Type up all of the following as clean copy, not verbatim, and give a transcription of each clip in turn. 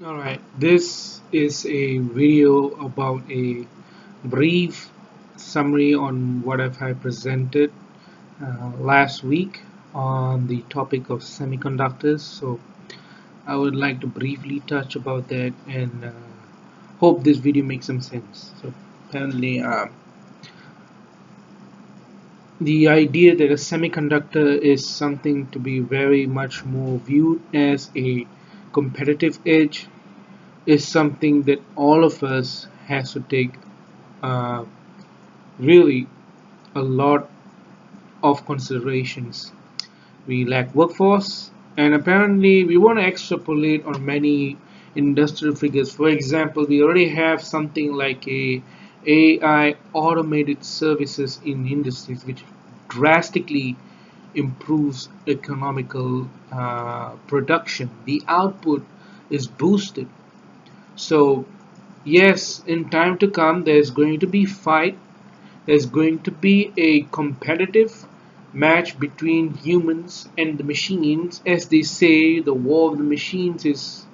Alright, this is a video about a brief summary on what I presented last week on the topic of semiconductors. So I would like to briefly touch about that and hope this video makes some sense. So apparently, the idea that a semiconductor is something to be very much more viewed as a competitive edge is something that all of us has to take uh, really a lot of considerations. We lack workforce, and apparently we want to extrapolate on many industrial figures. For example, we already have something like a AI automated services in industries, which drastically improves economical production. The output is boosted. So yes, in time to come, there's going to be fight. There's going to be a competitive match between humans and the machines. As they say, the war of the machines is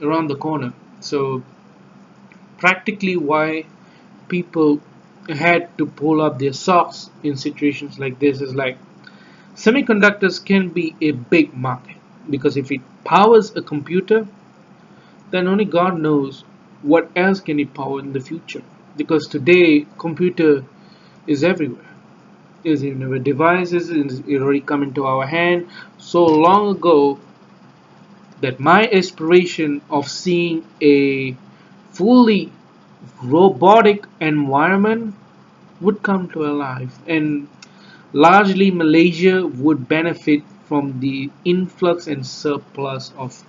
around the corner. So practically, why people had to pull up their socks in situations like this is like semiconductors can be a big market because if it powers a computer, then only God knows what else can it power in the future. Because today, computer is everywhere. Is in our devices, it already come into our hand so long ago that my aspiration of seeing a fully robotic environment would come to life, and largely Malaysia would benefit from the influx and surplus of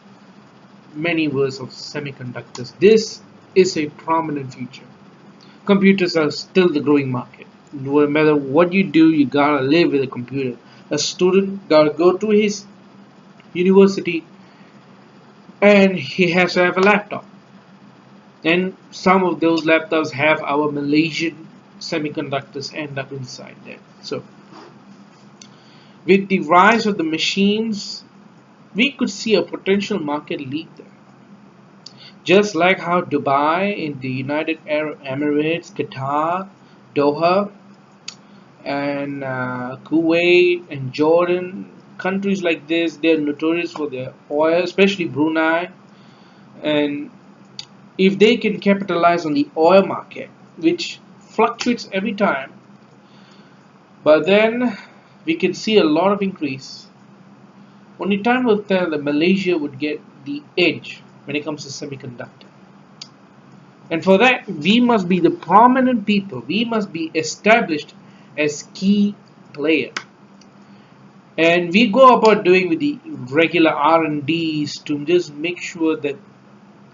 many words of semiconductors. This is a prominent future. Computers are still the growing market. No matter what you do, you gotta live with a computer. A student gotta go to his university and he has to have a laptop. And some of those laptops have our Malaysian semiconductors end up inside there. So with the rise of the machines, we could see a potential market lead there. Just like how Dubai in the United Arab Emirates, Qatar, Doha, and Kuwait and Jordan, countries like this, they're notorious for their oil, especially Brunei. And if they can capitalize on the oil market, which fluctuates every time, but then we can see a lot of increase. Only time will tell that Malaysia would get the edge when it comes to semiconductor. And for that, we must be the prominent people. We must be established as key player. And we go about doing with the regular R&Ds to just make sure that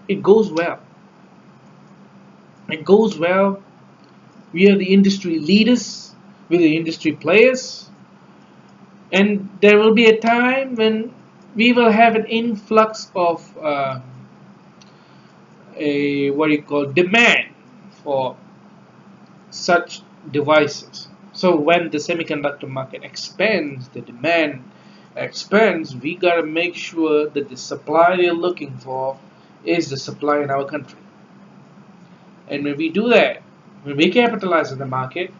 it goes well. It goes well. We are the industry leaders. We're the industry players. And there will be a time when we will have an influx of a what you call demand for such devices. So when the semiconductor market expands, the demand expands, we gotta make sure that the supply they're looking for is the supply in our country. And when we do that, when we capitalize on the market,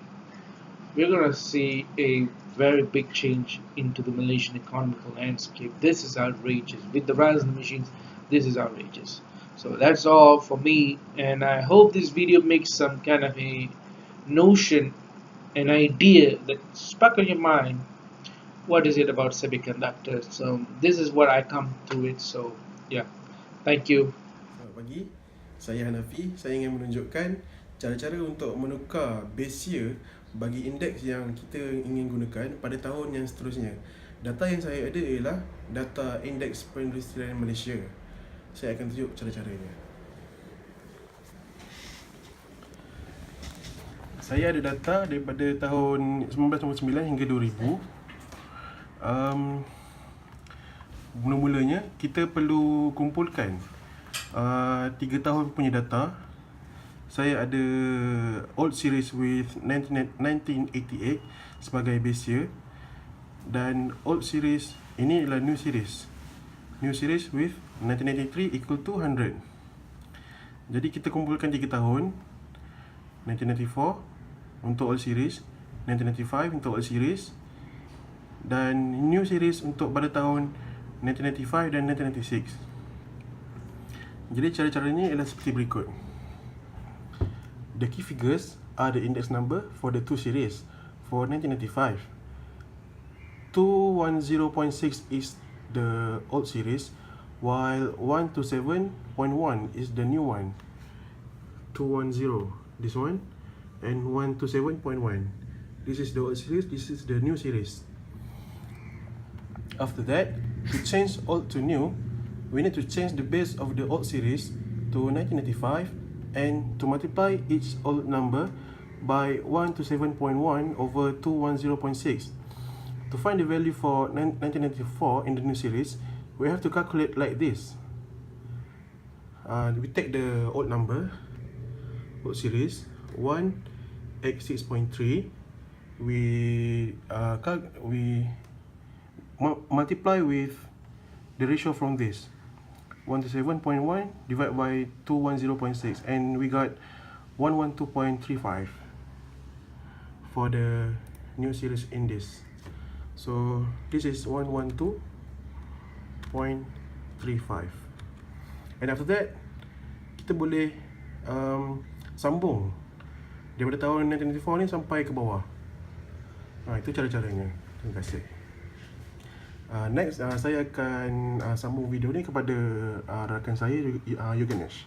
we're gonna see a very big change into the Malaysian economical landscape. This is outrageous. With the rise of the machines, this is outrageous. So that's all for me, and I hope this video makes some kind of a notion, an idea that spark on your mind. What is it about semiconductors? So this is what I come to it. So yeah, thank you. Selamat pagi, saya Hanafi. Saya ingin menunjukkan cara-cara untuk menukar base year bagi indeks yang kita ingin gunakan pada tahun yang seterusnya. Data yang saya ada ialah data indeks perindustrian Malaysia. Saya akan tunjuk cara-caranya. Saya ada data daripada tahun 1999 hingga 2000. Mula-mulanya kita perlu kumpulkan 3 tahun punya data. Saya ada old series with 1988 sebagai base year, dan old series ini adalah new series. new series with 1993 equal to 100. Jadi kita kumpulkan 3 tahun, 1994 untuk all series, 1995 untuk all series, dan new series untuk pada tahun 1995 dan 1996. Jadi cara-caranya ialah seperti berikut. The key figures are the index number for the two series. For 1995, 210.6 is the old series, while 127.1 is the new one. 210, this one, and 127.1. This is the old series, this is the new series. After that, to change old to new, we need to change the base of the old series to 1995 and to multiply each old number by 127.1 over 210.6. To find the value for 1994 in the new series, we have to calculate like this. We take the old number, old series, 1x6.3. We multiply with the ratio from this, 127.1 divided by 210.6, and we got 112.35 for the new series in this. So this is 112.35, and after that kita boleh sambung daripada tahun 1994 ni sampai ke bawah. Itu cara-caranya. Terima kasih. Next, saya akan sambung video ni kepada rakan saya, Yuganesh.